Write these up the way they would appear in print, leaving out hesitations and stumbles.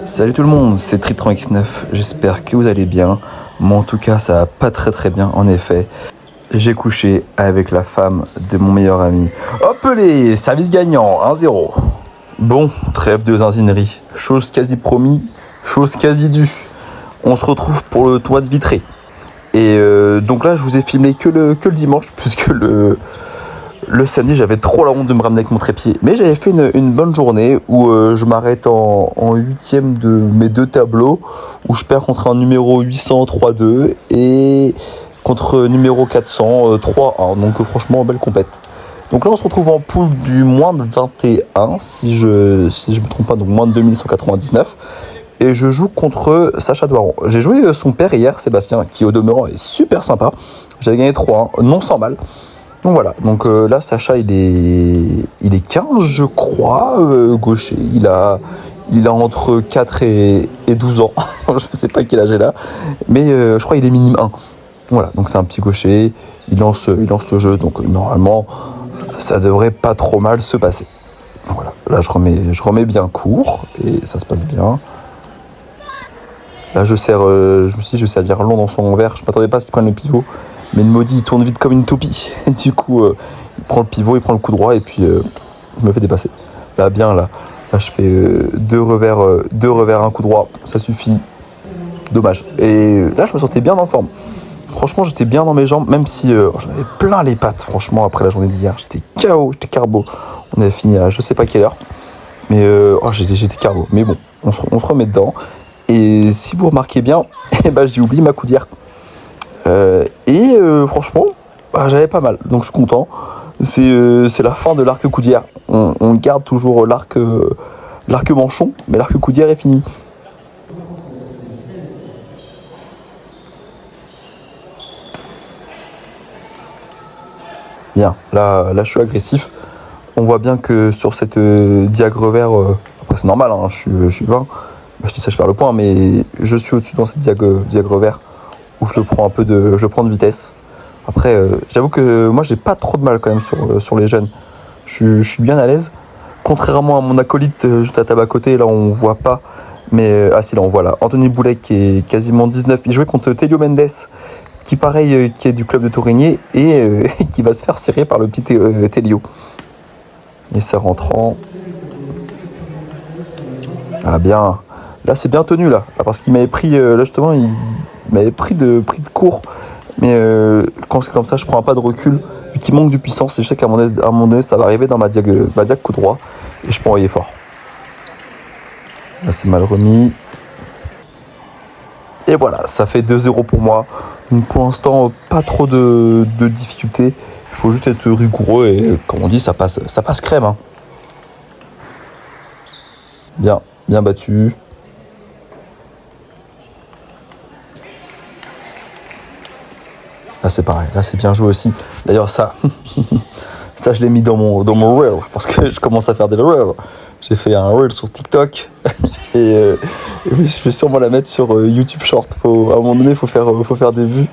Salut tout le monde, c'est Tritran-X9, j'espère que vous allez bien. Moi en tout cas ça va pas très bien, en effet. J'ai couché avec la femme de mon meilleur ami. Hop les, service gagnant, 1-0. Bon, trêve de zinzinerie, chose quasi promis, chose quasi due. On se retrouve pour le toit de Vitré. Et donc là je vous ai filmé que le dimanche, puisque le samedi, j'avais trop la honte de me ramener avec mon trépied. Mais j'avais fait une bonne journée où je m'arrête en 8ème de mes deux tableaux, où je perds contre un numéro 800 3-2 et contre numéro 400 3-1. Donc franchement, belle compète. Donc là, on se retrouve en poule du moins de 21, si je me trompe pas, donc moins de 2199. Et je joue contre Sacha Doiron. J'ai joué son père hier, Sébastien, qui au demeurant est super sympa. J'avais gagné 3-1, non sans mal. Donc voilà, donc là Sacha il est 15 je crois, gaucher, il a entre 4 et 12 ans, je sais pas quel âge il a, mais je crois qu'il est minime 1. Voilà, donc c'est un petit gaucher, il lance le jeu, donc normalement ça devrait pas trop mal se passer. Voilà, là je remets bien court et ça se passe bien. Là je me suis dit je vais servir long dans son verre, je m'attendais pas à ce qu'il prenne le pivot. Mais le maudit, il tourne vite comme une toupie. Et du coup, il prend le pivot, il prend le coup droit et puis il me fait dépasser. Là, bien, là je fais deux revers, un coup droit. Ça suffit. Dommage. Et là, je me sentais bien en forme. Franchement, j'étais bien dans mes jambes, même si j'en avais plein les pattes, franchement, après la journée d'hier. J'étais KO, j'étais carbo. On avait fini à je sais pas quelle heure. Mais j'étais carbo. Mais bon, on se remet dedans. Et si vous remarquez bien, j'ai oublié ma coudière. Franchement, j'avais pas mal, donc je suis content. C'est la fin de l'arc coudière. On garde toujours l'arc manchon, mais l'arc coudière est fini. Bien, là je suis agressif. On voit bien que sur cette diagre vert, après c'est normal, hein, je suis 20, je dis ça je perds le point, mais je suis au-dessus dans cette diagre vert. Où je prends de vitesse. Après, j'avoue que moi j'ai pas trop de mal quand même sur les jeunes. Je suis bien à l'aise. Contrairement à mon acolyte juste à table à côté, là on voit pas. Mais si là on voit là. Anthony Boulet qui est quasiment 19. Il jouait contre Telio Mendes, qui pareil qui est du club de Tourigné et qui va se faire cirer par le petit Telio. Et ça rentrant. Ah bien. Là c'est bien tenu là. Parce qu'il m'avait pris là justement il m'avait pris de court, mais quand c'est comme ça, je prends un pas de recul, vu qu'il manque de puissance, et je sais qu'à un moment donné, ça va arriver dans ma diag coup droit, et je peux envoyer fort. Là, c'est mal remis. Et voilà, ça fait 2-0 pour moi. Donc, pour l'instant, pas trop de difficultés. Il faut juste être rigoureux, et comme on dit, ça passe crème. Hein. Bien battu. Là c'est pareil, là c'est bien joué aussi. D'ailleurs ça je l'ai mis dans mon reel, parce que je commence à faire des reels. J'ai fait un reel sur TikTok et je vais sûrement la mettre sur YouTube Short. À un moment donné, il faut faire des vues.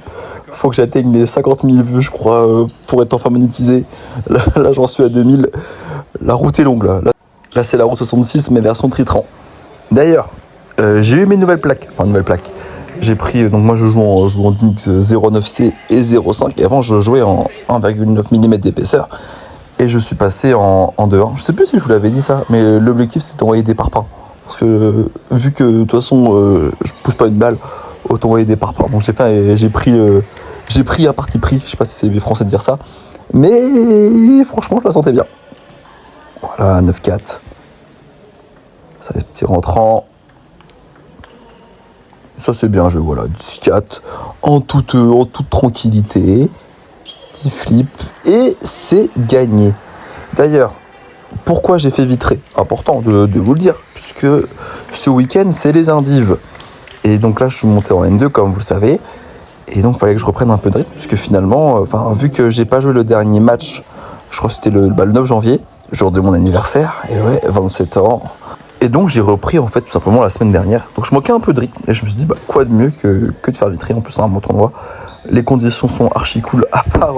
Il faut que j'atteigne les 50 000 vues, je crois, pour être enfin monétisé. Là j'en suis à 2000. La route est longue là. Là c'est la route 66, mais version Tritran. D'ailleurs, j'ai eu mes nouvelles plaques. J'ai pris, donc moi je joue en Dynix 09C et 05, et avant je jouais en 1,9 mm d'épaisseur, et je suis passé en 2.1. Je sais plus si je vous l'avais dit ça, mais l'objectif c'est d'envoyer des parpaings. Parce que vu que de toute façon je pousse pas une balle, autant envoyer des parpaings. Donc j'ai pris un parti pris, je sais pas si c'est français de dire ça, mais franchement je la sentais bien. Voilà, 9-4. Ça c'est petit rentrant. Ça c'est bien joué, voilà, 10-4 en toute tranquillité, petit flip, et c'est gagné. D'ailleurs, pourquoi j'ai fait Vitré ? Important de vous le dire, puisque ce week-end c'est les Indives. Et donc là je suis monté en N2 comme vous le savez, et donc il fallait que je reprenne un peu de rythme, puisque finalement, vu que j'ai pas joué le dernier match, je crois que c'était le 9 janvier, jour de mon anniversaire, et ouais, 27 ans. Et donc j'ai repris en fait tout simplement la semaine dernière. Donc je manquais un peu de rythme et je me suis dit quoi de mieux que de faire Vitré. En plus c'est un bon tournoi. Les conditions sont archi cool, à part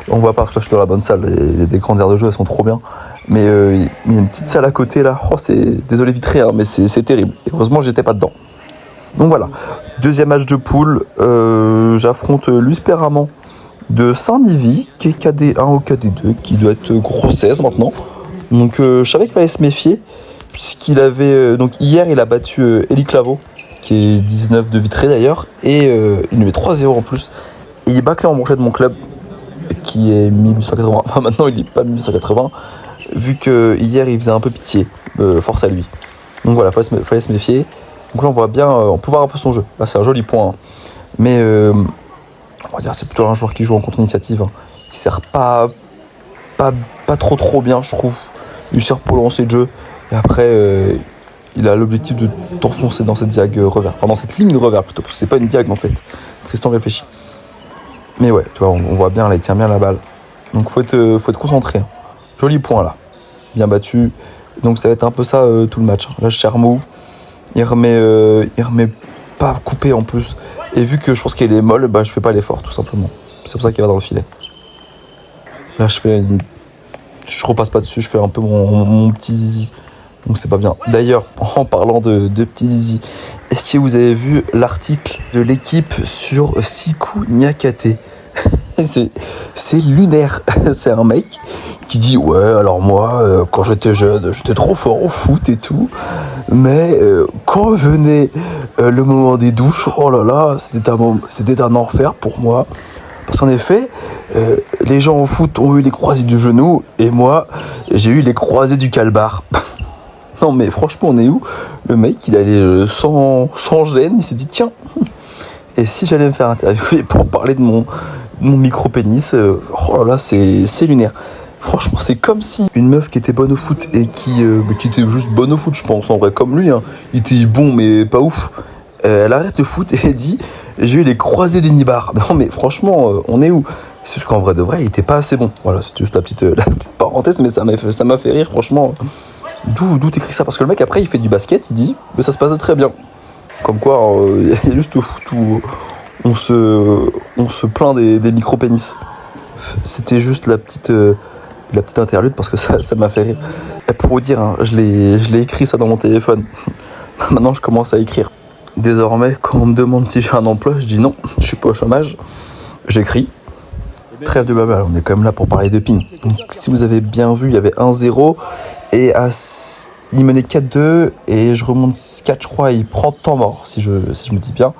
on voit pas parce que je suis dans la bonne salle, des grandes aires de jeu elles sont trop bien. Mais il y a une petite salle à côté là. Oh, désolé Vitré, hein, mais c'est terrible. Et heureusement, j'étais pas dedans. Donc voilà, deuxième match de poule. J'affronte Luis Perramon de Saint-Nivy, qui est KD1 ou KD2, qui doit être gros 16 maintenant. Donc je savais qu'il fallait se méfier, puisqu'il avait... donc hier, il a battu Eli Clavo, qui est 19 de Vitré d'ailleurs, et il lui met 3-0 en plus. Et il bat Clément Bronchet de mon club, qui est 1880. Enfin maintenant, il n'est pas 1880, vu que hier, il faisait un peu pitié. Force à lui. Donc voilà, fallait se méfier. Donc là, on voit bien, on peut voir un peu son jeu. Là, c'est un joli point. Hein. Mais on va dire c'est plutôt un joueur qui joue en contre-initiative. Hein. Il sert pas trop bien, je trouve. Il sert pour lancer le jeu. Et après, il a l'objectif de t'enfoncer dans cette diag revers. Enfin, dans cette ligne revers plutôt, parce que c'est pas une diag en fait. Tristan réfléchit. Mais ouais, tu vois, on voit bien, là, il tient bien la balle. Donc faut être concentré. Hein. Joli point là. Bien battu. Donc ça va être un peu ça tout le match. Là, Chermou. Il remet pas coupé en plus. Et vu que je pense qu'il est molle, je fais pas l'effort tout simplement. C'est pour ça qu'il va dans le filet. Là je repasse pas dessus, je fais un peu mon petit zizi. Donc c'est pas bien. D'ailleurs, en parlant de petit zizi, est-ce que vous avez vu l'article de l'équipe sur Siku Niakate? C'est lunaire. C'est un mec qui dit ouais, alors moi quand j'étais jeune j'étais trop fort au foot et tout, mais quand venait le moment des douches, oh là là, c'était un enfer pour moi, parce qu'en effet les gens au foot ont eu les croisés du genou et moi j'ai eu les croisés du calbar. Non mais franchement, on est où? Le mec il allait sans gêne, il s'est dit tiens, et si j'allais me faire interviewer pour parler de mon micro-pénis, oh là c'est lunaire. Franchement, c'est comme si une meuf qui était bonne au foot et qui était juste bonne au foot, je pense, en vrai, comme lui, hein, il était bon mais pas ouf, elle arrête le foot et elle dit j'ai eu les croisés des nibards. Non mais franchement, on est où? C'est juste qu'en vrai de vrai, il était pas assez bon. Voilà, c'est juste la petite parenthèse, mais ça m'a fait rire, franchement. D'où t'écris ça? Parce que le mec après il fait du basket, il dit ça se passe très bien. Comme quoi, il y a juste au foot où on se plaint des micro-pénis. C'était juste la petite interlude parce que ça m'a fait rire. Et pour vous dire, hein, je l'ai écrit ça dans mon téléphone. Maintenant, je commence à écrire. Désormais, quand on me demande si j'ai un emploi, je dis non, je suis pas au chômage. J'écris. Trêve de blabla, on est quand même là pour parler de PIN. Donc, si vous avez bien vu, il y avait 1-0 et il menait 4-2 et je remonte 4, je crois, et il prend temps mort, si je me dis bien.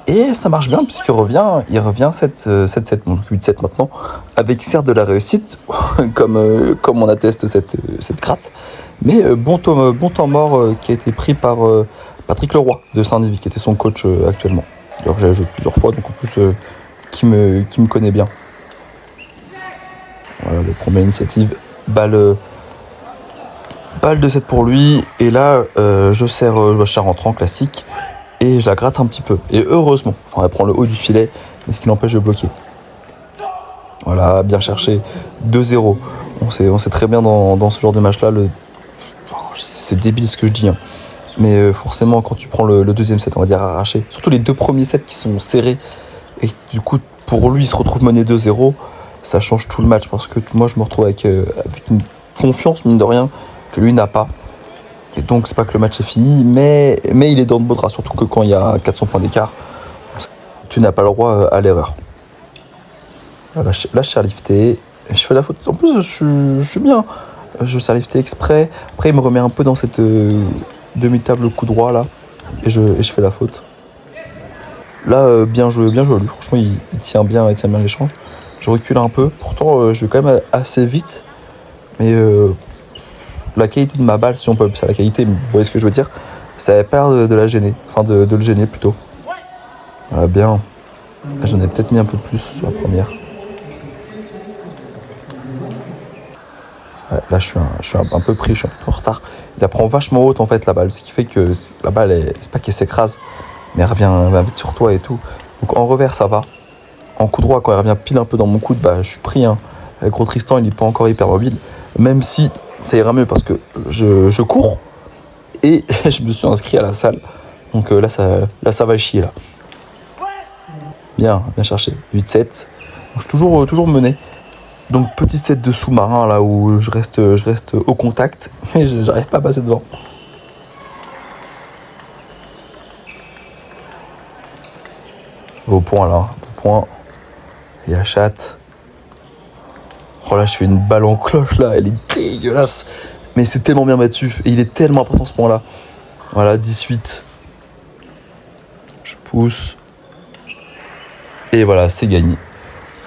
Et ça marche bien puisqu'il revient 7-7, donc 8-7 maintenant, avec certes de la réussite, comme on atteste cette gratte, mais bon temps mort qui a été pris par Patrick Leroy de Saint-Nivy, qui était son coach actuellement. Alors j'avais joué plusieurs fois, donc en plus qui me connaît bien. Voilà, la première initiative, balle de 7 pour lui, et là je serre rentrant classique. Et je la gratte un petit peu. Et heureusement, elle prend le haut du filet, mais ce qui l'empêche de bloquer. Voilà, bien cherché. 2-0. On sait très bien dans ce genre de match-là, c'est débile ce que je dis. Hein. Mais forcément, quand tu prends le deuxième set, on va dire arraché, surtout les deux premiers sets qui sont serrés, et du coup, pour lui, il se retrouve mené 2-0, ça change tout le match. Parce que moi, je me retrouve avec une confiance, mine de rien, que lui n'a pas. Et donc c'est pas que le match est fini, mais il est dans de beaux draps, surtout que quand il y a 400 points d'écart, tu n'as pas le droit à l'erreur. Là je suis lifté, je fais la faute. En plus je suis bien, je suis lifté exprès. Après il me remet un peu dans cette demi-table coup droit là, et je fais la faute. Là bien joué lui, franchement il tient bien l'échange. Je recule un peu, pourtant je vais quand même assez vite, mais la qualité de ma balle, si on peut appeler ça la qualité, mais vous voyez ce que je veux dire, ça avait peur de la gêner, enfin de le gêner plutôt. Voilà, bien. Là, j'en ai peut-être mis un peu plus sur la première. Ouais, là, je suis un peu pris, je suis un peu en retard. Il la prend vachement haute en fait la balle, ce qui fait que la balle, c'est pas qu'elle s'écrase, mais elle revient vite sur toi et tout. Donc en revers, ça va. En coup droit, quand elle revient pile un peu dans mon coude, je suis pris. Hein. Avec gros Tristan, il n'est pas encore hyper mobile, même si ça ira mieux parce que je cours et je me suis inscrit à la salle. Donc là, ça va chier là. Bien cherché. 8-7. Donc, je suis toujours mené. Donc petit set de sous-marin là où je reste au contact, mais j'arrive pas à passer devant. Au point là, au point. Il y a chatte. Oh là, je fais une balle en cloche là, elle est dégueulasse. Mais c'est tellement bien battu et il est tellement important ce point là. Voilà, 18. Je pousse. Et voilà, c'est gagné.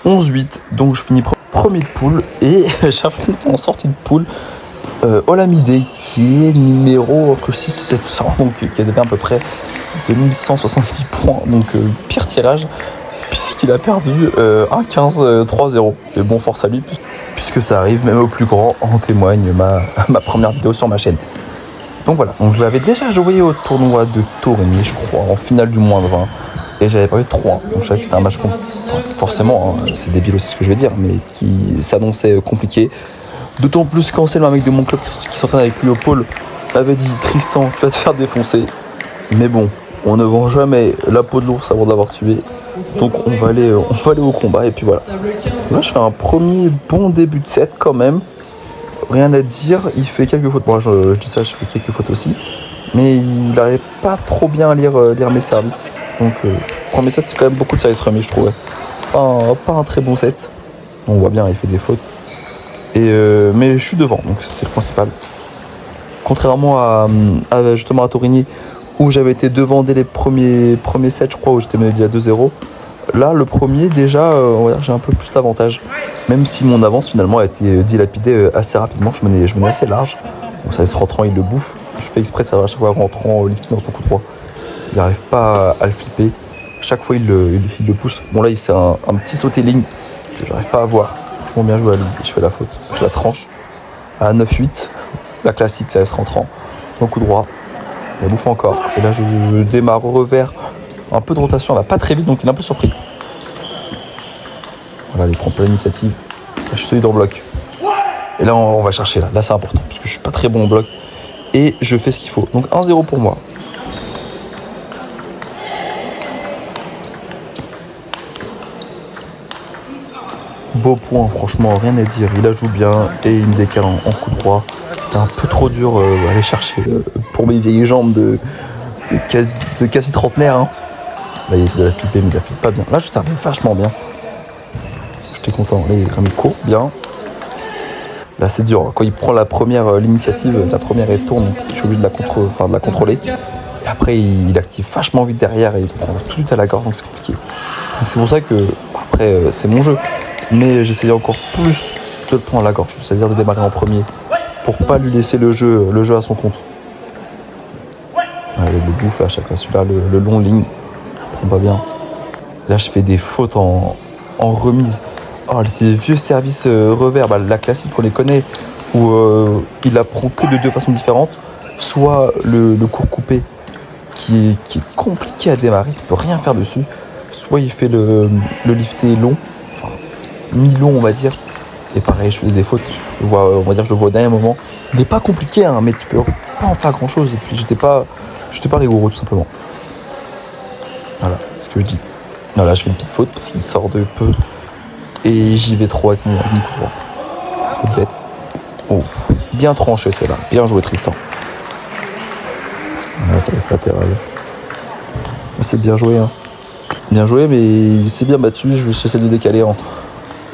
11-8, donc je finis premier de poule et j'affronte en sortie de poule Olamide qui est numéro entre 6 et 700, donc qui avait à peu près 2170 points, donc pire tirage puisqu'il a perdu 1-15 3-0. Mais bon, force à lui puisque ça arrive même au plus grand, en témoigne ma première vidéo sur ma chaîne. Donc voilà, donc je l'avais déjà joué au tournoi de Torigny, je crois, en finale du moins de 20. Et j'avais perdu 3-1. Donc je savais que c'était un match forcément, hein, c'est débile aussi ce que je vais dire, mais qui s'annonçait compliqué. D'autant plus quand c'est le mec de mon club qui s'entraîne avec lui au pôle avait dit Tristan, tu vas te faire défoncer. Mais bon, on ne vend jamais la peau de l'ours avant de l'avoir tué. Donc on va aller au combat et puis voilà. Là je fais un premier bon début de set quand même. Rien à dire, il fait quelques fautes. Moi je dis ça, je fais quelques fautes aussi. Mais il n'arrive pas trop bien à lire mes services. Donc premier set c'est quand même beaucoup de service remis je trouvais. Pas un très bon set. On voit bien il fait des fautes. Mais je suis devant, donc c'est le principal. Contrairement à justement à Torigny où j'avais été devant dès les premiers sets je crois, où j'étais mené à 2-0. Là le premier déjà on va dire, j'ai un peu plus l'avantage. Même si mon avance finalement a été dilapidée assez rapidement, je menais assez large. Donc ça se rentrant, il le bouffe. Je fais exprès, ça va à chaque fois rentrant lifting dans son coup droit. Il n'arrive pas à le flipper. Chaque fois, il le pousse. Bon, là, c'est un petit sauté ligne que j'arrive pas à voir. Franchement, bien joué à lui. Je fais la faute. Je la tranche à 9-8. La classique, ça laisse rentrant. Mon coup droit. Il bouffe encore. Et là, je démarre au revers. Un peu de rotation, elle va pas très vite, donc il est un peu surpris. Voilà, il prend pas l'initiative. Là, je suis solide en bloc. Et là, on va chercher. Là, c'est important parce que je suis pas très bon en bloc. Et je fais ce qu'il faut. Donc 1-0 pour moi. Beau point, franchement, rien à dire. Il la joue bien et il me décale en coup droit. C'est un peu trop dur à aller chercher pour mes vieilles jambes de quasi trentenaire. Hein. Là, il essaie de la flipper, mais il la flippe pas bien. Là, je servais vachement bien. J'étais content. Là, il court bien. Là, c'est dur. Quand il prend l'initiative, la première elle tourne, je suis obligé de la contrôler. Et après, il active vachement vite derrière et il prend tout de suite à la gorge, donc c'est compliqué. Donc c'est pour ça que, après, c'est mon jeu. Mais j'essayais encore plus de le prendre à la gorge, c'est-à-dire de démarrer en premier, pour pas lui laisser le jeu à son compte. Le bouffe à chaque fois, celui-là, le long ligne, prend pas bien. Là, je fais des fautes en remise. Oh, ces vieux services revers, la classique, on les connaît, où il la prend que de deux façons différentes. Soit le court coupé, qui est compliqué à démarrer, il peut rien faire dessus. Soit il fait le lifté long, enfin mi-long on va dire. Et pareil, je fais des fautes, je le vois au dernier moment. Il n'est pas compliqué, hein, mais tu peux pas en faire grand chose. Et puis j'étais pas rigoureux tout simplement. Voilà, c'est ce que je dis. Voilà, je fais une petite faute parce qu'il sort de peu. Et j'y vais trop avec mon coup droit. Faute bête. Oh, bien tranché celle-là. Bien joué Tristan. Là, ça reste latéral. C'est bien joué, hein. Bien joué, mais il s'est bien battu. Je vais essayer de le décaler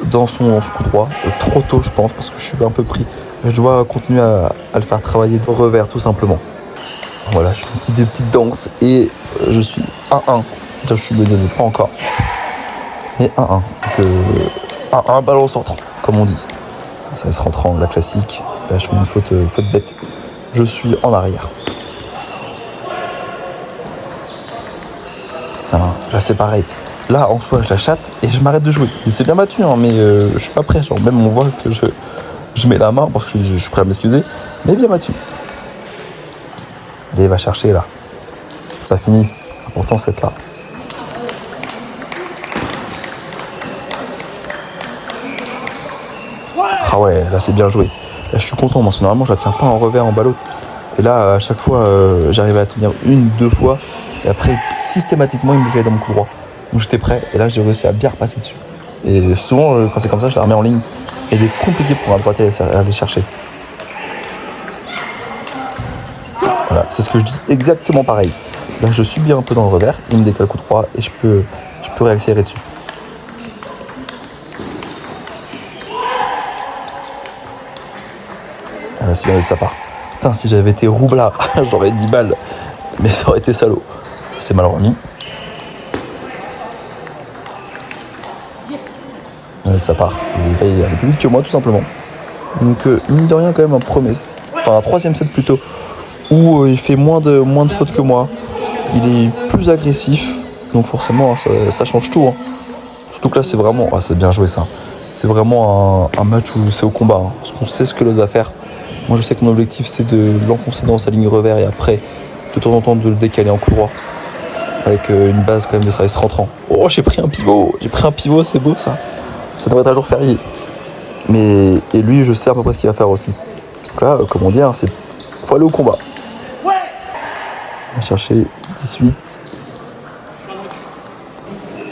dans son coup droit. Trop tôt, je pense, parce que je suis un peu pris. Je dois continuer à le faire travailler de revers, tout simplement. Voilà, je fais une petite danse et je suis 1-1. Je suis mené, mais pas encore. Et 1-1. Donc 1-1, ballon sortant, comme on dit. Ça se rentrant, la classique. Là, je fais une faute bête. Je suis en arrière. Putain, là, c'est pareil. Là, en soi, je la chatte et je m'arrête de jouer. C'est bien battu, hein, mais je suis pas prêt. Genre, même on voit que je mets la main parce que je suis prêt à m'excuser. Mais bien battu. Allez, va chercher, là. Ça finit. Pourtant, c'est là. Ah ouais, là, c'est bien joué. Là, je suis content. Moi, normalement, je la tiens pas en revers, en ballotte. Et là, à chaque fois, j'arrivais à tenir 1-2 fois. Et après, systématiquement, il me décalait dans mon coup droit. Donc, j'étais prêt. Et là, j'ai réussi à bien repasser dessus. Et souvent, quand c'est comme ça, je la remets en ligne. Et il est compliqué pour un droitier à aller chercher. Voilà, c'est ce que je dis exactement pareil. Là, je subis un peu dans le revers, il me décale coup droit et je peux réaccélérer dessus. Voilà, c'est bien ça part. Putain, si j'avais été roublard, j'aurais 10 balles. Mais ça aurait été salaud. Ça, c'est mal remis. Ça part. Et là, il est plus vite que moi, tout simplement. Donc, mine de rien, quand même, un troisième set plutôt, où il fait moins de fautes que moi. Il est plus agressif, donc forcément ça change tout. Hein. Surtout que là c'est vraiment, c'est bien joué ça. C'est vraiment un match où c'est au combat, hein, parce qu'on sait ce que l'autre va faire. Moi je sais que mon objectif c'est de l'enfoncer dans sa ligne revers et après de temps en temps de le décaler en coup droit. Avec une base quand même de service rentrant. Oh, j'ai pris un pivot, c'est beau ça. Ça devrait être un jour férié. Et lui je sais à peu près ce qu'il va faire aussi. Donc là, comme on dit, hein, faut aller au combat. On va chercher 18.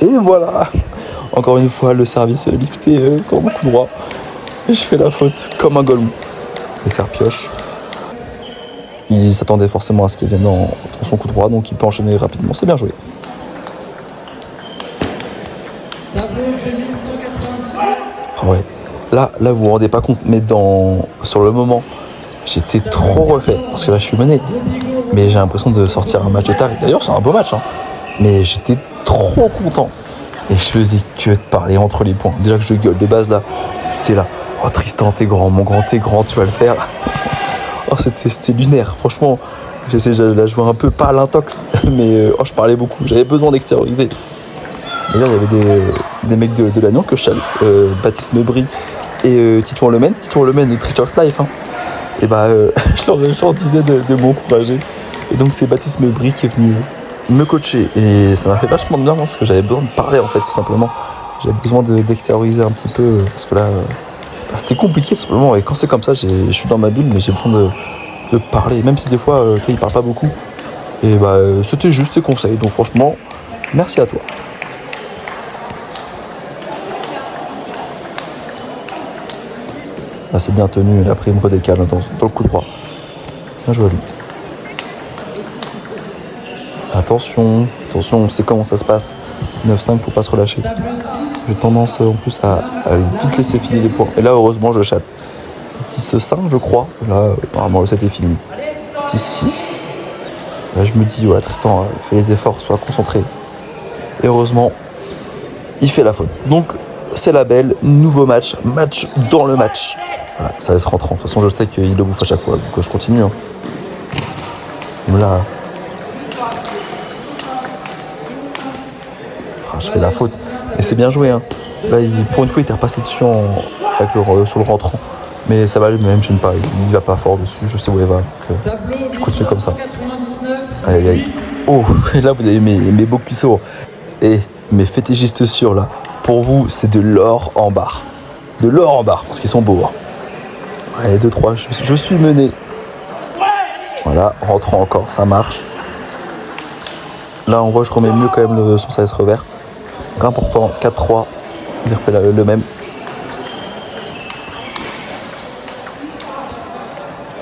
Et voilà. Encore une fois, le service lifté comme un coup droit. Et je fais la faute comme un golemon. Et ça repioche. Il s'attendait forcément à ce qu'il vienne dans son coup droit, donc il peut enchaîner rapidement. C'est bien joué. Ah ouais. Là, vous vous rendez pas compte, mais sur le moment, j'étais trop refait. Parce que là, je suis mené. Mais j'ai l'impression de sortir un match de tarif. D'ailleurs, c'est un beau match. Hein. Mais j'étais trop content. Et je faisais que de parler entre les points. Déjà que je gueule de base là. J'étais là. Oh Tristan, t'es grand, mon grand, t'es grand, tu vas le faire. Oh, c'était lunaire. Franchement, j'essaie de la jouer un peu, pas à l'intox. Mais je parlais beaucoup. J'avais besoin d'extérioriser. D'ailleurs, il y avait des mecs de Lannion que je salue. Baptiste Meubry et Titouan Lemaine. Titouan Lemaine de Treat Short Life. Hein. Et je leur disais de m'encourager. Et donc c'est Baptiste Meubry qui est venu me coacher. Et ça m'a fait vachement de bien parce que j'avais besoin de parler en fait, tout simplement. J'avais besoin d'extérioriser un petit peu parce que là, c'était compliqué tout simplement. Et quand c'est comme ça, je suis dans ma bulle, mais j'ai besoin de parler. Même si des fois, il parle pas beaucoup. Et c'était juste ses conseils. Donc franchement, merci à toi. Là, c'est bien tenu. Et après, il me redécale dans le coup droit. Bien joué à lui. Attention, on sait comment ça se passe. 9-5, faut pas se relâcher. J'ai tendance en plus à vite laisser filer les points. Et là, heureusement, je chatte. 10-5, je crois. Là, normalement, le set est fini. 10-6. Là, je me dis, ouais, Tristan, fais les efforts, sois concentré. Et heureusement, il fait la faute. Donc, c'est la belle. Nouveau match dans le match. Voilà, ça laisse rentrer. De toute façon, je sais qu'il le bouffe à chaque fois. Donc, je continue. Hein. Là. Je fais la faute. Mais c'est bien joué. Hein. Là, pour une fois, il était repassé dessus sur le rentrant. Mais ça va lui même, je ne pas. Il va pas fort dessus. Je sais où il va. Donc, je continue comme ça. Aïe, aïe. Oh, et là, vous avez mes beaux cuisseaux. Et mes fétichistes sûrs, là. Pour vous, c'est de l'or en barre. De l'or en barre, parce qu'ils sont beaux. Hein. Allez, 2-3. Je suis mené. Voilà, rentrant encore. Ça marche. Là, on voit, je remets mieux quand même son service revers. Important, 4-3, il refait le même.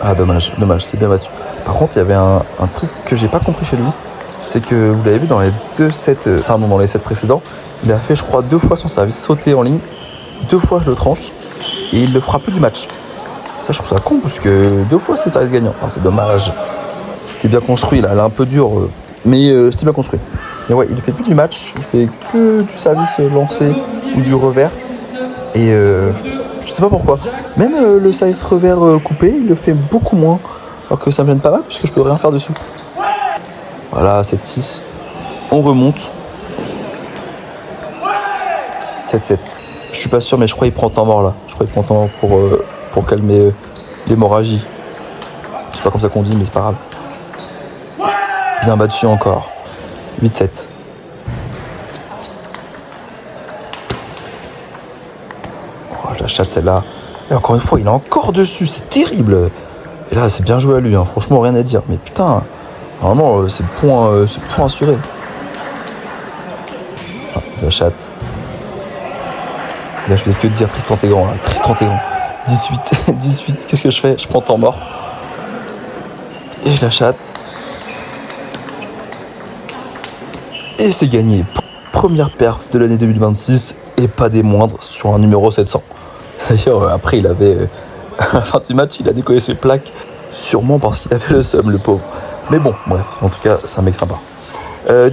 Ah dommage, c'était bien battu. Par contre, il y avait un truc que j'ai pas compris chez lui, c'est que vous l'avez vu dans les dans les 7 précédents, il a fait je crois 2 fois son service sauté en ligne, 2 fois je le tranche, et il le fera plus du match. Ça je trouve ça con parce que 2 fois c'est service gagnant. Ah, c'est dommage. C'était bien construit là, elle est un peu dure, mais c'était bien construit. Et ouais, il ne fait plus du match, il fait que du service lancé ou du revers. Et je sais pas pourquoi. Même le service revers coupé, il le fait beaucoup moins. Alors que ça me gêne pas mal puisque je peux rien faire dessus. Voilà, 7-6. On remonte. 7-7. Je suis pas sûr, mais je crois qu'il prend temps mort là. Je crois qu'il prend temps mort pour calmer l'hémorragie. C'est pas comme ça qu'on dit, mais c'est pas grave. Bien battu encore. 8-7. Oh, je la chatte celle-là. Et encore une fois, il est encore dessus. C'est terrible. Et là, c'est bien joué à lui. Hein. Franchement, rien à dire. Mais putain, normalement, c'est point assuré. Ah, je la chatte. Là, je faisais que dire Tristan Tégan, là. Tristan Tégan. 18, 18, qu'est-ce que je fais? Je prends temps mort. Et je la chatte. Et c'est gagné. Première perf de l'année 2026 et pas des moindres sur un numéro 700. D'ailleurs, après, il avait, à la fin du match, il a décollé ses plaques, sûrement parce qu'il avait le seum, le pauvre. Mais bon, bref, en tout cas, c'est un mec sympa.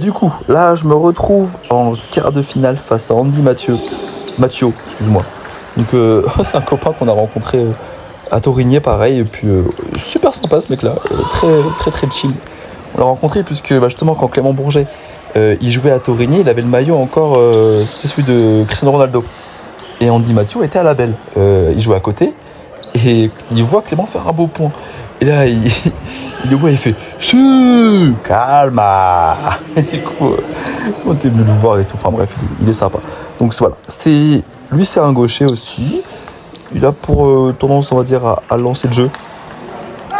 Du coup, là, je me retrouve en quart de finale face à Andy Mathieu, excuse-moi. Donc, c'est un copain qu'on a rencontré à Torigné, pareil, et puis super sympa ce mec-là, très chill. On l'a rencontré puisque justement, quand Clément Bourget il jouait à Torigné, il avait le maillot encore, c'était celui de Cristiano Ronaldo. Et Andy Mathieu était à la belle. Il jouait à côté et il voit Clément faire un beau point. Et là, il le voit, il fait « calma !» Et du coup, on était venu le voir et tout. Enfin bref, il est sympa. Donc voilà, lui c'est un gaucher aussi. Il a pour tendance, on va dire, à lancer le jeu.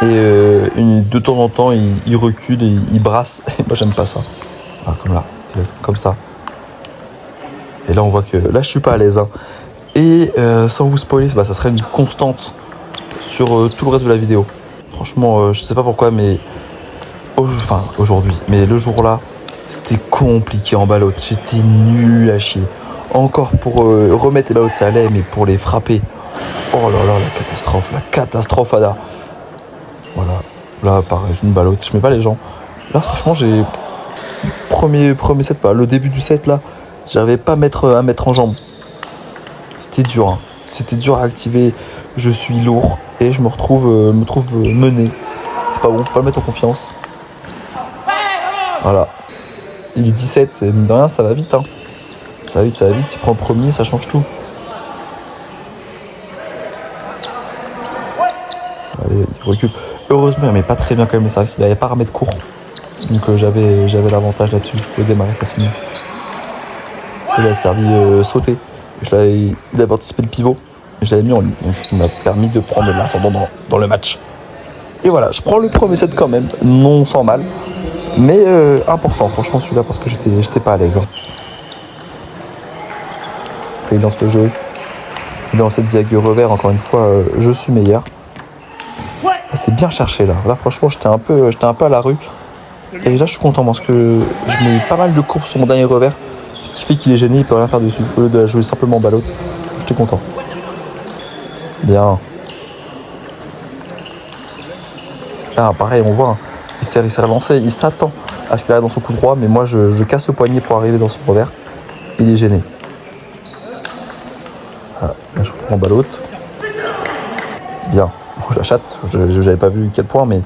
Et de temps en temps, il recule et il brasse. Et moi, j'aime pas ça. Voilà, comme ça. Et là, on voit que... Là, je suis pas à l'aise. Hein. Et sans vous spoiler, ça serait une constante sur tout le reste de la vidéo. Franchement, je sais pas pourquoi, mais... aujourd'hui. Mais le jour-là, c'était compliqué en balotte. J'étais nul à chier. Encore pour remettre les balottes, ça allait, mais pour les frapper... Oh là là, la catastrophe, Ada. Voilà. Là, pareil, une balotte. Je mets pas les gens. Là, franchement, j'ai... Premier set, le début du set, là, j'arrivais pas à mettre en jambe. C'était dur, hein. C'était dur à activer. Je suis lourd et je me trouve mené. C'est pas bon, faut pas le mettre en confiance. Voilà. Il est 17, et mine de rien, ça va vite, hein. Ça va vite. Il prend le premier, ça change tout. Allez, il recule. Heureusement, il met pas très bien quand même les services. Il n'avait pas à remettre court. Donc j'avais l'avantage là-dessus. Je pouvais démarrer facilement. Il a servi sauter. Il avait anticipé le pivot. Je l'avais mis en ligne. Donc il m'a permis de prendre l'ascendant dans le match. Et voilà, je prends le premier set quand même. Non sans mal. Mais important, franchement, celui-là, parce que j'étais pas à l'aise. Hein. Après, il lance le jeu. Dans cette diag revers, encore une fois, je suis meilleur. C'est bien cherché là. Là, franchement, j'étais un peu à la rue. Et là, je suis content parce que je mets pas mal de courbes sur mon dernier revers. Ce qui fait qu'il est gêné, il peut rien faire dessus. Au lieu de la jouer simplement balotte, j'étais content. Bien. Ah, pareil, on voit. Hein. Il s'est relancé, il s'attend à ce qu'il arrive dans son coup droit, mais moi, je casse le poignet pour arriver dans son revers. Il est gêné. Voilà, là, je reprends balotte. Bien. Je la chatte. J'avais pas vu quel point, mais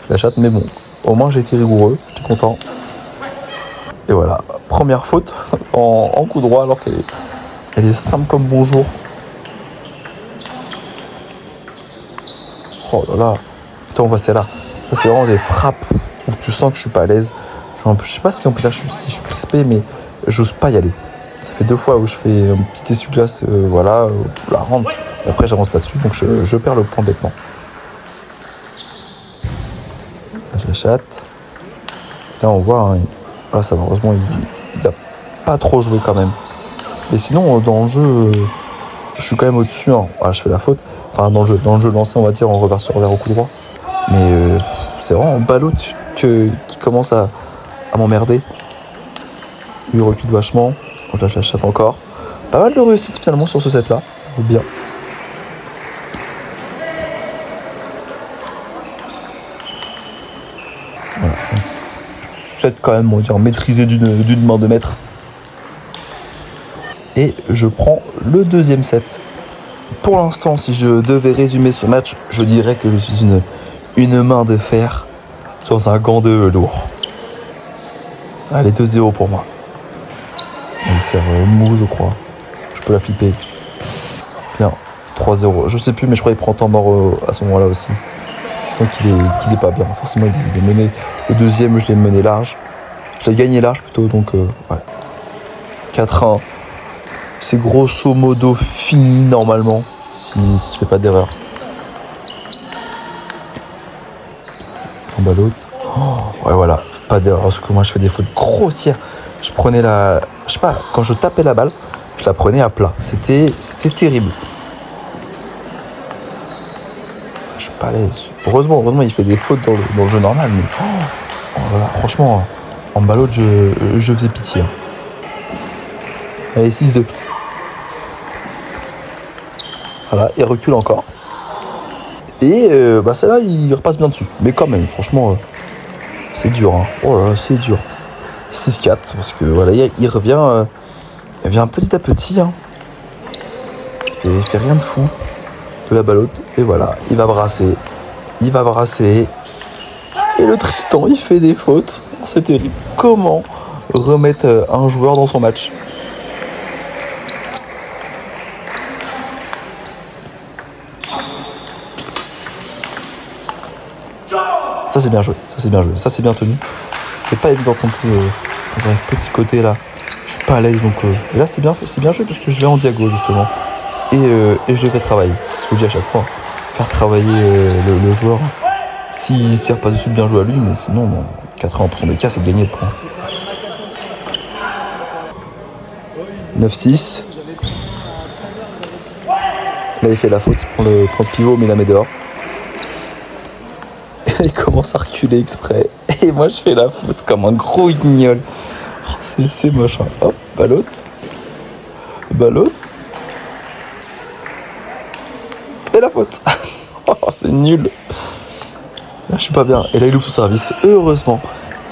je la chatte. Mais bon, au moins, j'ai été rigoureux. J'étais content. Et voilà, première faute en coup droit, alors qu'elle est simple comme bonjour. Oh là là. Putain, on voit celle-là. Ça, c'est vraiment des frappes où tu sens que je suis pas à l'aise. Je sais pas si on peut dire si je suis crispé, mais j'ose pas y aller. Ça fait 2 fois où je fais un petit essuie-glace, voilà, la rendre. Et après, j'avance pas dessus, donc je perds le point bêtement. Là, je la chatte. Là, on voit, hein, là, ça, heureusement, il a pas trop joué quand même. Et sinon, dans le jeu, je suis quand même au-dessus. Hein. Voilà, je fais la faute. Enfin, dans le jeu lancé, on va dire, en revers sur revers au coup droit. Mais c'est vraiment en balotte qui commence à m'emmerder. Lui recule vachement. Je la chatte encore. Pas mal de réussite finalement sur ce set-là. Bien. Voilà. Set quand même, on va dire, maîtrisé d'une main de maître. Et je prends le deuxième set. Pour l'instant, si je devais résumer ce match, je dirais que je suis une main de fer dans un gant de velours. Allez, 2-0 pour moi. Il sert mou, je crois. Je peux la flipper. Bien, 3-0. Je sais plus, mais je crois qu'il prend temps mort à ce moment-là aussi. Parce qu'il sent qu'il est pas bien. Forcément, il est mené. Le deuxième, je l'ai mené large. Je l'ai gagné large plutôt, donc ouais. 4-1. C'est grosso modo fini normalement, si tu fais pas d'erreur. En bas l'autre. Oh, ouais, voilà, pas d'erreur, parce que moi je fais des fautes grossières. Je prenais je sais pas, quand je tapais la balle, je la prenais à plat. C'était terrible. Je suis pas à l'aise. Heureusement, il fait des fautes dans le jeu normal, mais voilà, franchement, en ballot, je faisais pitié. Allez, 6-2. Voilà, il recule encore. Et celle-là, il repasse bien dessus. Mais quand même, franchement, c'est dur. Hein. Oh là là, c'est dur. 6-4, parce que voilà, il revient petit à petit. Hein. Et il fait rien de fou de la ballotte. Et voilà, il va brasser. Et le Tristan, il fait des fautes. C'est terrible. Comment remettre un joueur dans son match? Ça c'est bien joué, ça c'est bien tenu. C'était pas évident non plus dans un petit côté là. Je suis pas à l'aise donc. Et là c'est bien joué parce que je vais en diago justement. Et je le fais travailler. C'est ce que je dis à chaque fois. Faire travailler le joueur. S'il ne tire pas dessus, bien joué à lui, mais sinon, bon, 80% des cas, c'est de gagner le point. 9-6. Là, il fait la faute, il prend le pivot, mais il la met dehors. Et il commence à reculer exprès. Et moi, je fais la faute comme un gros guignol. C'est moche. Hein. Hop, ballotte. Et la faute. Oh, c'est nul. Là, je suis pas bien. Et là, il loupe son service, heureusement.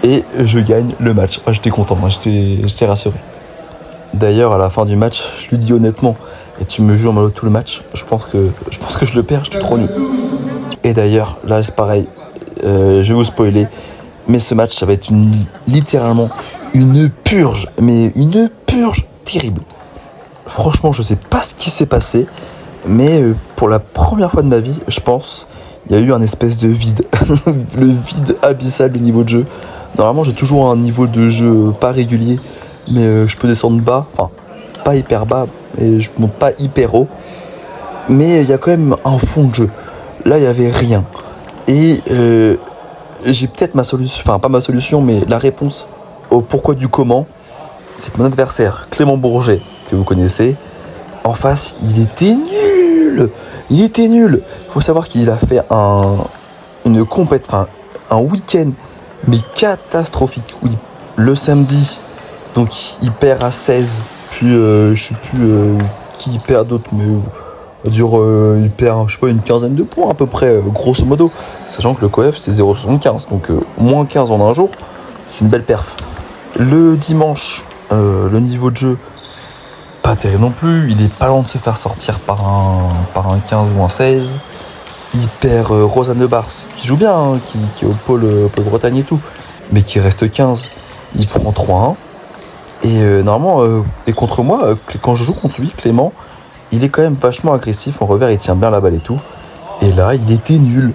Et je gagne le match. Oh, j'étais content, hein. J'étais rassuré. D'ailleurs, à la fin du match, je lui dis honnêtement, et tu me joues en malo tout le match, je pense que je le perds, je suis trop nul. Et d'ailleurs, là, c'est pareil. Je vais vous spoiler. Mais ce match, ça va être littéralement une purge. Mais une purge terrible. Franchement, je sais pas ce qui s'est passé. Mais pour la première fois de ma vie, je pense, il y a eu un espèce de vide. Le vide abyssal du niveau de jeu. Normalement, j'ai toujours un niveau de jeu pas régulier. Mais je peux descendre bas. Enfin, pas hyper bas. Et je monte pas hyper haut. Mais il y a quand même un fond de jeu. Là, il n'y avait rien. Et j'ai peut-être ma solution. Enfin, pas ma solution, mais la réponse au pourquoi du comment. C'est que mon adversaire, Clément Bourget, que vous connaissez, en face, il était nul. Il faut savoir qu'il a fait un week-end, mais catastrophique. Oui, le samedi, donc il perd à 16. Puis je sais plus qui perd d'autres, mais il perd, je sais pas, une quinzaine de points à peu près, grosso modo. Sachant que le coef c'est 0,75, donc moins 15 en un jour, c'est une belle perf. Le dimanche, le niveau de jeu, pas terrible non plus. Il est pas loin de se faire sortir par un 15 ou un 16. Il perd Rosanne Le Bars, qui joue bien, hein, qui est au pôle Bretagne et tout, mais qui reste 15. Il prend 3-1. Et normalement, et contre moi, quand je joue contre lui, Clément, il est quand même vachement agressif. En revers, il tient bien la balle et tout. Et là, il était nul.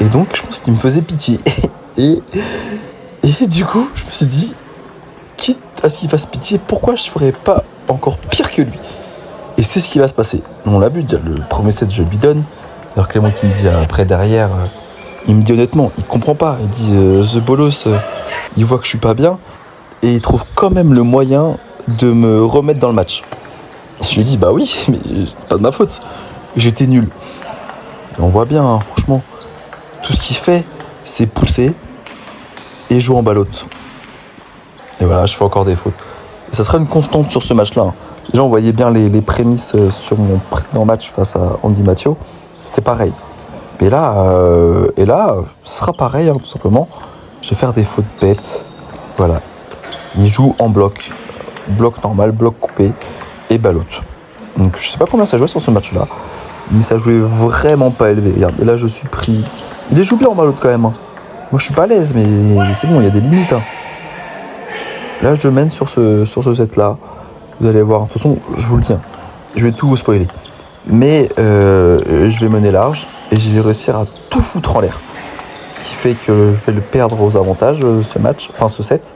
Et donc, je pense qu'il me faisait pitié. Et du coup, je me suis dit, quitte à ce qu'il fasse pitié, pourquoi je ne ferais pas encore pire que lui? Et c'est ce qui va se passer. On l'a vu, le premier set, je lui donne. Alors Clément qui me dit après, derrière, il me dit honnêtement, il comprend pas. Il dit, The Bolos, il voit que je suis pas bien. Et il trouve quand même le moyen de me remettre dans le match. Je lui dis, bah oui, mais c'est pas de ma faute. J'étais nul. Et on voit bien, hein, franchement, tout ce qu'il fait, c'est pousser et jouer en ballotte. Et voilà, je fais encore des fautes. Et ça sera une constante sur ce match-là. Hein. Déjà, on voyait bien les prémices sur mon précédent match face à Andy Matteo. C'était pareil. Et là, ce sera pareil, hein, tout simplement. Je vais faire des fautes bêtes. Voilà. Il joue en bloc. Bloc normal, bloc coupé et ballotte. Donc, je sais pas combien ça jouait sur ce match-là. Mais ça jouait vraiment pas élevé. Regarde, et là, je suis pris. Il les joue bien en ballotte quand même. Hein. Moi, je suis pas à l'aise, mais c'est bon, il y a des limites. Hein. Là, je mène sur ce set-là. Vous allez voir. De toute façon, je vous le dis. Hein, je vais tout vous spoiler. Mais je vais mener large et je vais réussir à tout foutre en l'air. Ce qui fait que je vais le perdre aux avantages, ce match, enfin ce set.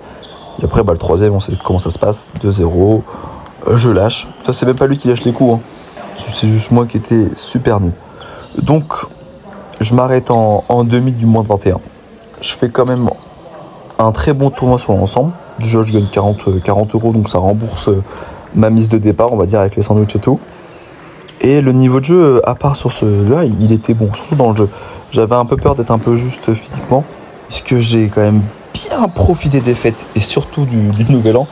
Et après, le troisième, on sait comment ça se passe. 2-0. Je lâche. Ça, c'est même pas lui qui lâche les coups. Hein. C'est juste moi qui étais super nul. Donc, je m'arrête en demi du moins de 21. Je fais quand même un très bon tournoi sur l'ensemble. Déjà, je gagne 40 €, donc ça rembourse ma mise de départ, on va dire, avec les sandwichs et tout. Et le niveau de jeu, à part sur ce-là, il était bon, surtout dans le jeu. J'avais un peu peur d'être un peu juste physiquement, puisque j'ai quand même bien profité des fêtes et surtout du nouvel an.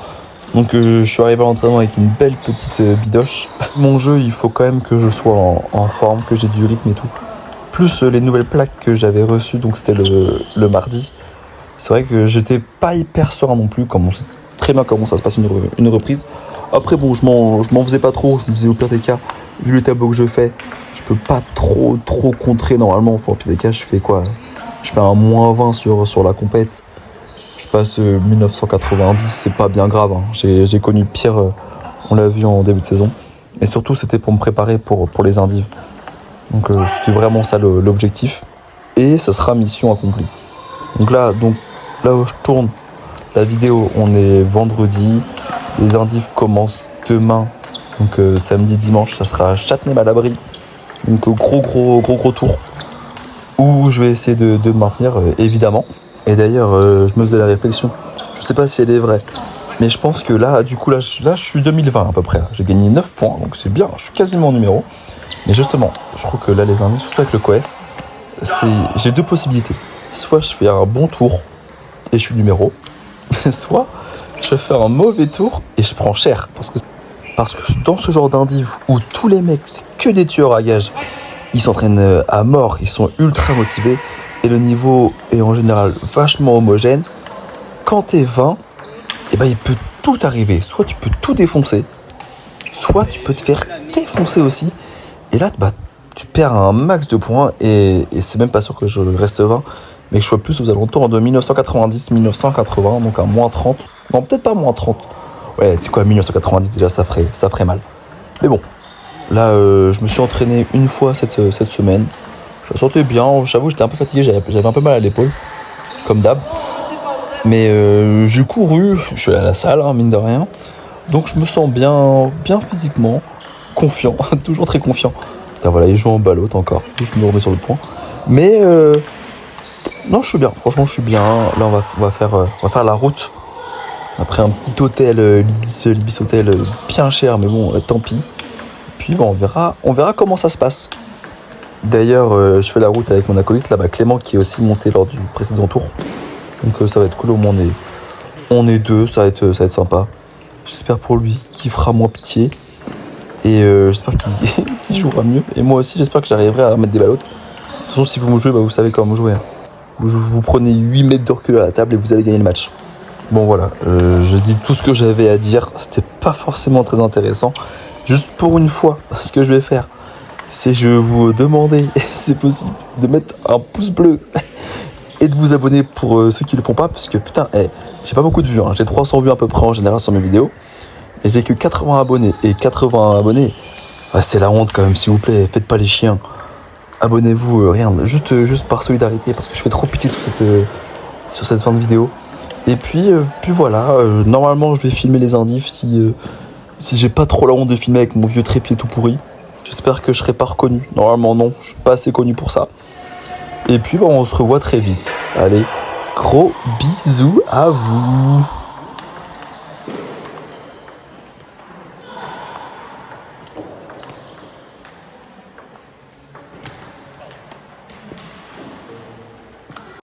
Donc je suis arrivé à l'entraînement avec une belle petite bidoche. Mon jeu, il faut quand même que je sois en forme, que j'ai du rythme et tout. Plus les nouvelles plaques que j'avais reçues, donc c'était le mardi. C'est vrai que j'étais pas hyper serein non plus, comme on sait très bien comment ça se passe une reprise. Après bon, je m'en faisais pas trop, je me disais au pire des cas, vu le tableau que je fais, je peux pas trop contrer normalement. Enfin, au pire des cas, je fais quoi? Je fais un -20 sur la compète. Je passe 1990, c'est pas bien grave. Hein. J'ai connu pire, on l'a vu en début de saison. Et surtout, c'était pour me préparer pour les indives. Donc c'était vraiment ça l'objectif. Et ça sera mission accomplie. Donc là où je tourne la vidéo, on est vendredi. Les indives commencent demain. Donc samedi, dimanche, ça sera à Châtenay-Malabry. Donc gros tour. Où je vais essayer de me maintenir, évidemment. Et d'ailleurs, je me faisais la réflexion. Je sais pas si elle est vraie. Mais je pense que là, du coup, là, je suis 2020 à peu près. J'ai gagné 9 points, donc c'est bien. Je suis quasiment en numéro. Mais justement, je trouve que là, les indices, surtout avec le coef, j'ai deux possibilités. Soit je fais un bon tour et je suis numéro. Soit je fais un mauvais tour et je prends cher. Parce que dans ce genre d'indiv où tous les mecs, c'est que des tueurs à gages, ils s'entraînent à mort, ils sont ultra motivés. Et le niveau est en général vachement homogène. Quand t'es 20, eh ben, il peut tout arriver. Soit tu peux tout défoncer, soit tu peux te faire défoncer aussi. Et là, bah, tu perds un max de points. Et c'est même pas sûr que je reste 20, mais que je sois plus aux alentours de 1990-1980, donc à -30. Non, peut-être pas -30. Ouais, tu sais quoi, 1990 déjà, ça ferait mal. Mais bon, là, je me suis entraîné une fois cette semaine. Je me sentais bien, j'avoue, j'étais un peu fatigué, j'avais un peu mal à l'épaule, comme d'hab. Mais j'ai couru, je suis allé à la salle, hein, mine de rien. Donc je me sens bien physiquement, confiant, toujours très confiant. Putain, voilà, il joue en ballotte encore, je me remets sur le point. Mais non, je suis bien, franchement, je suis bien. Là, on va faire la route. Après un petit hôtel, l'Ibis Hôtel, bien cher, mais bon, tant pis. Puis bon, on verra comment ça se passe. D'ailleurs, je fais la route avec mon acolyte là-bas, Clément, qui est aussi monté lors du précédent tour. Donc ça va être cool, au moins on est deux, ça va être sympa. J'espère pour lui qu'il fera moins pitié. Et j'espère qu'il jouera mieux. Et moi aussi, j'espère que j'arriverai à mettre des ballottes. De toute façon, si vous me jouez, bah, vous savez comment jouer. Vous prenez 8 mètres de recul à la table et vous avez gagné le match. Bon voilà, je dis tout ce que j'avais à dire. C'était pas forcément très intéressant. Juste pour une fois, ce que je vais faire, c'est je vais vous demander, si c'est possible, de mettre un pouce bleu et de vous abonner pour ceux qui le font pas, parce que putain, j'ai pas beaucoup de vues, hein. J'ai 300 vues à peu près en général sur mes vidéos, et j'ai que 80 abonnés, et 80 abonnés, c'est la honte quand même, s'il vous plaît, faites pas les chiens, abonnez-vous, rien, juste par solidarité, parce que je fais trop pitié sur cette fin de vidéo. Et puis voilà, normalement je vais filmer les indifs si j'ai pas trop la honte de filmer avec mon vieux trépied tout pourri. J'espère que je serai pas reconnu. Normalement non, je suis pas assez connu pour ça. Et puis on se revoit très vite. Allez, gros bisous à vous.